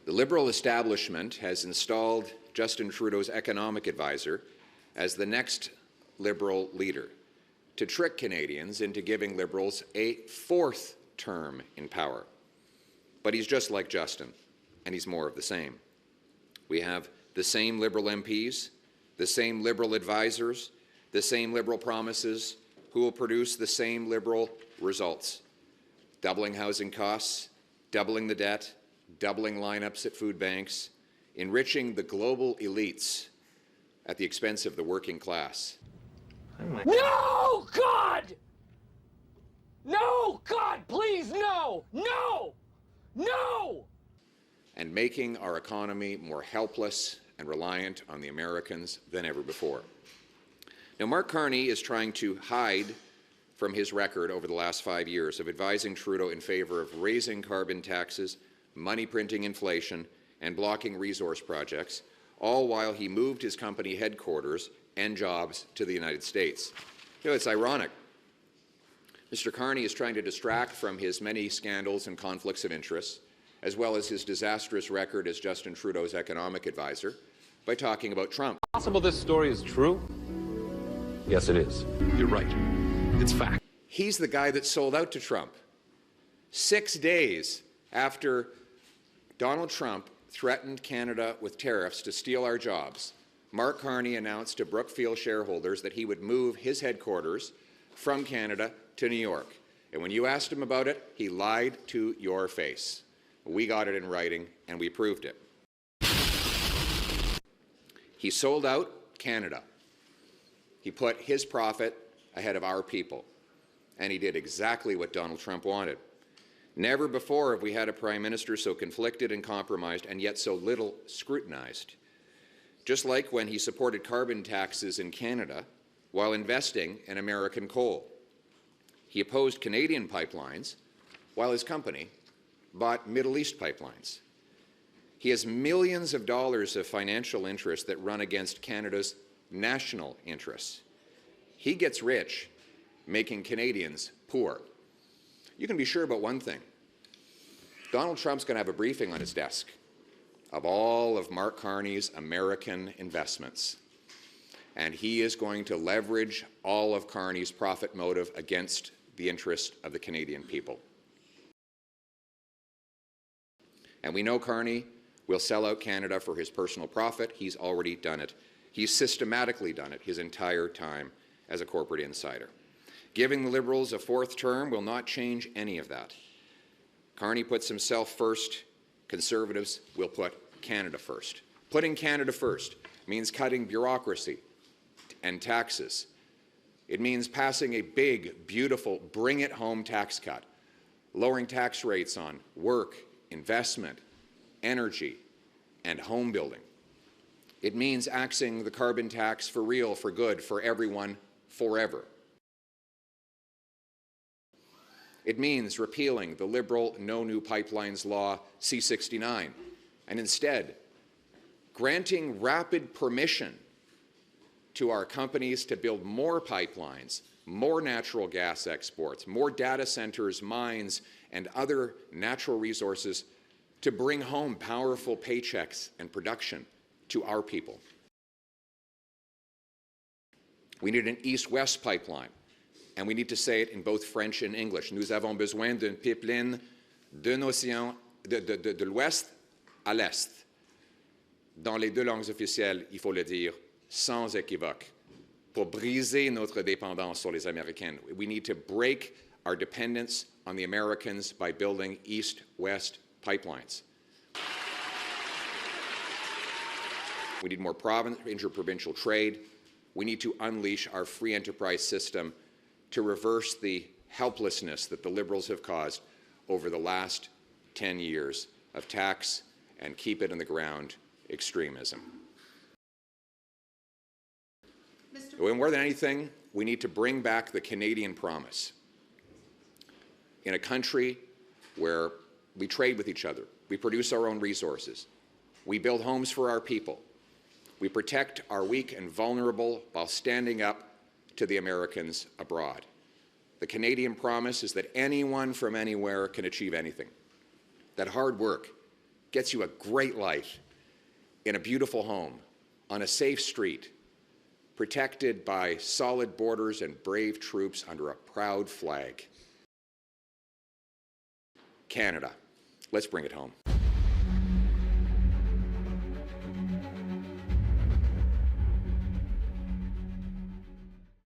The Liberal establishment has installed Justin Trudeau's economic advisor as the next Liberal leader to trick Canadians into giving Liberals a fourth term in power. But he's just like Justin, and he's more of the same. We have the same Liberal MPs, the same Liberal advisors, the same Liberal promises, who will produce the same Liberal results: doubling housing costs, doubling the debt, doubling lineups at food banks, enriching the global elites at the expense of the working class. No, God! No, God, please, no! No! No! And making our economy more helpless and reliant on the Americans than ever before. Now, Mark Carney is trying to hide from his record over the last 5 years of advising Trudeau in favor of raising carbon taxes, money printing inflation, and blocking resource projects, all while he moved his company headquarters and jobs to the United States. You know, it's ironic. Mr. Carney is trying to distract from his many scandals and conflicts of interest, as well as his disastrous record as Justin Trudeau's economic advisor, by talking about Trump. Possible this story is true? Yes, it is. You're right. It's fact. He's the guy that sold out to Trump. 6 days after Donald Trump threatened Canada with tariffs to steal our jobs, Mark Carney announced to Brookfield shareholders that he would move his headquarters from Canada to New York. And when you asked him about it, he lied to your face. We got it in writing, and we proved it. He sold out Canada. He put his profit ahead of our people, and he did exactly what Donald Trump wanted. Never before have we had a prime minister so conflicted and compromised, and yet so little scrutinized. Just like when he supported carbon taxes in Canada while investing in American coal. He opposed Canadian pipelines while his company bought Middle East pipelines. He has millions of dollars of financial interests that run against Canada's national interests. He gets rich making Canadians poor. You can be sure about one thing. Donald Trump's going to have a briefing on his desk of all of Mark Carney's American investments. And he is going to leverage all of Carney's profit motive against the interest of the Canadian people. And we know Carney will sell out Canada for his personal profit. He's already done it. He's systematically done it his entire time as a corporate insider. Giving the Liberals a fourth term will not change any of that. Carney puts himself first. Conservatives will put Canada first. Putting Canada first means cutting bureaucracy and taxes. It means passing a big, beautiful, bring-it-home tax cut, lowering tax rates on work, investment, energy, and home building. It means axing the carbon tax for real, for good, for everyone, forever. It means repealing the Liberal No New Pipelines Law C-69 and instead granting rapid permission to our companies to build more pipelines, more natural gas exports, more data centers, mines, and other natural resources to bring home powerful paychecks and production to our people. We need an east-west pipeline, and we need to say it in both French and English. Nous avons besoin d'une pipeline de l'ouest à l'est. Dans les deux langues officielles, il faut le dire sans équivoque, pour briser notre dépendance sur les Américains. We need to break our dependence on the Americans by building east-west pipelines. We need more interprovincial trade. We need to unleash our free enterprise system to reverse the helplessness that the Liberals have caused over the last 10 years of tax and keep it in the ground extremism. More than anything, we need to bring back the Canadian promise. In a country where we trade with each other, we produce our own resources, we build homes for our people, we protect our weak and vulnerable while standing up to the Americans abroad. The Canadian promise is that anyone from anywhere can achieve anything, that hard work gets you a great life in a beautiful home, on a safe street, protected by solid borders and brave troops under a proud flag. Canada, let's bring it home.